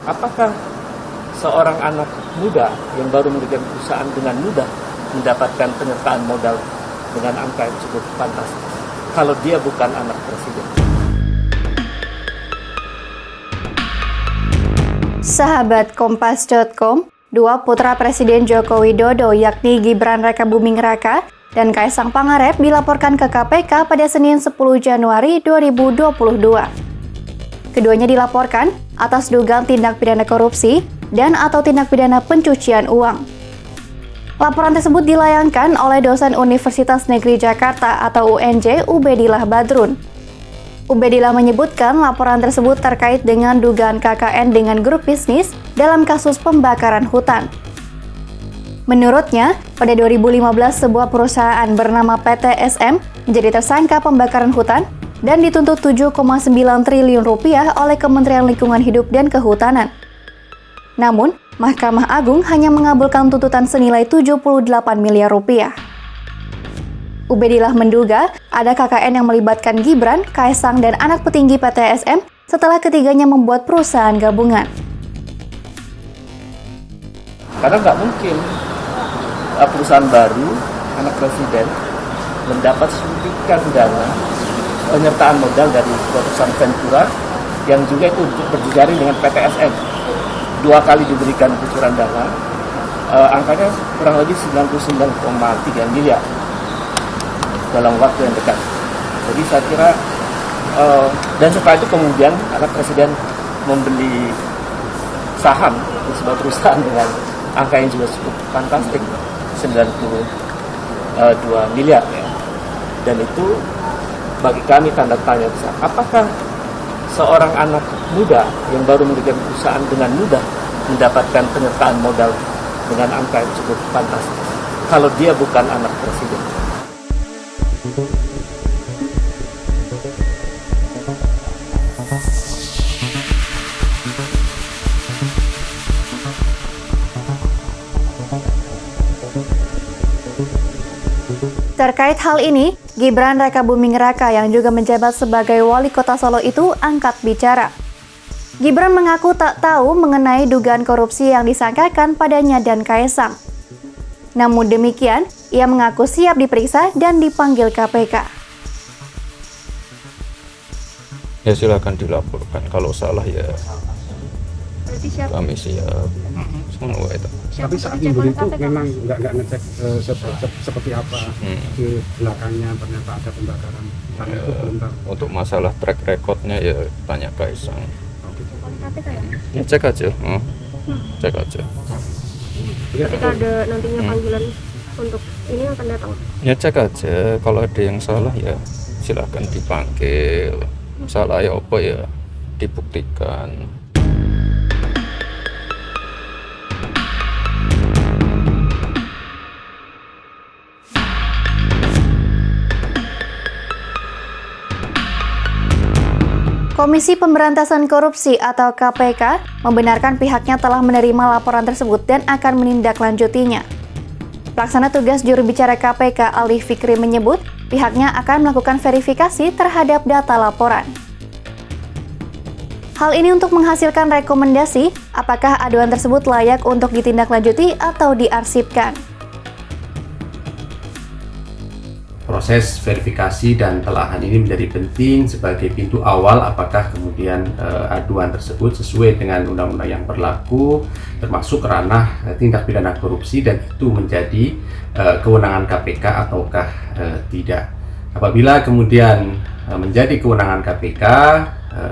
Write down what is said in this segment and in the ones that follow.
Apakah seorang anak muda yang baru mendirikan perusahaan dengan mudah mendapatkan penyertaan modal dengan angka yang cukup fantastis kalau dia bukan anak presiden? Sahabat Kompas.com, dua putra Presiden Joko Widodo yakni Gibran Rakabuming Raka dan Kaisang Pangarep dilaporkan ke KPK pada Senin 10 Januari 2022. Keduanya dilaporkan atas dugaan tindak pidana korupsi dan atau tindak pidana pencucian uang. Laporan tersebut dilayangkan oleh dosen Universitas Negeri Jakarta atau UNJ Ubedillah Badrun. Ubedillah menyebutkan laporan tersebut terkait dengan dugaan KKN dengan grup bisnis dalam kasus pembakaran hutan. Menurutnya, pada 2015 sebuah perusahaan bernama PT SM menjadi tersangka pembakaran hutan dan dituntut 7,9 triliun rupiah oleh Kementerian Lingkungan Hidup dan Kehutanan. Namun, Mahkamah Agung hanya mengabulkan tuntutan senilai 78 miliar rupiah. Ubedillah menduga ada KKN yang melibatkan Gibran, Kaisang, dan anak petinggi PT SM setelah ketiganya membuat perusahaan gabungan. Karena nggak mungkin perusahaan baru, anak presiden, mendapat suntikan dana penyertaan modal dari perusahaan Ventura yang juga itu berjejaring dengan PT SM. 2 kali diberikan kucuran dana, angkanya kurang lebih 99,3 miliar dalam waktu yang dekat. Jadi saya kira, dan setelah itu kemudian anak presiden membeli saham di sebuah perusahaan dengan angka yang juga cukup fantastik, 92 miliar ya. Dan itu bagi kami tanda tanya besar. Apakah seorang anak muda yang baru mendirikan perusahaan dengan mudah mendapatkan penyertaan modal dengan angka yang cukup fantastis kalau dia bukan anak presiden? Terkait hal ini, Gibran Rakabuming Raka yang juga menjabat sebagai wali kota Solo itu angkat bicara. Gibran mengaku tak tahu mengenai dugaan korupsi yang disangkakan padanya dan Kaisang. Namun demikian, ia mengaku siap diperiksa dan dipanggil KPK. Ya silakan dilaporkan, kalau salah ya kami siap. Semua itu. Tapi saat timbul itu memang nggak ngecek seperti apa di belakangnya ternyata ada pembakaran. Itu belum tahu. Untuk masalah track recordnya ya tanya Kaisang. Ya cek aja, cek aja. Ketika ada nantinya panggilan untuk ini akan datang. Ya cek aja, kalau ada yang salah ya silakan dipanggil. Salah ya apa ya dibuktikan. Komisi Pemberantasan Korupsi atau KPK membenarkan pihaknya telah menerima laporan tersebut dan akan menindaklanjutinya. Pelaksana tugas juru bicara KPK Ali Fikri menyebut pihaknya akan melakukan verifikasi terhadap data laporan. Hal ini untuk menghasilkan rekomendasi apakah aduan tersebut layak untuk ditindaklanjuti atau diarsipkan. Proses verifikasi dan telahan ini menjadi penting sebagai pintu awal apakah kemudian aduan tersebut sesuai dengan undang-undang yang berlaku, termasuk ranah tindak pidana korupsi, dan itu menjadi kewenangan KPK ataukah tidak. Apabila kemudian menjadi kewenangan KPK,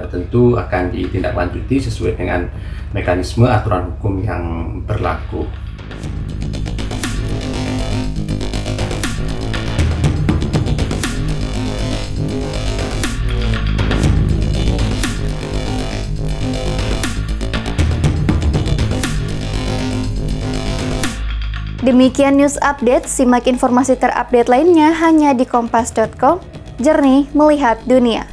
tentu akan ditindaklanjuti sesuai dengan mekanisme aturan hukum yang berlaku. Demikian news update, simak informasi terupdate lainnya hanya di kompas.com, jernih melihat dunia.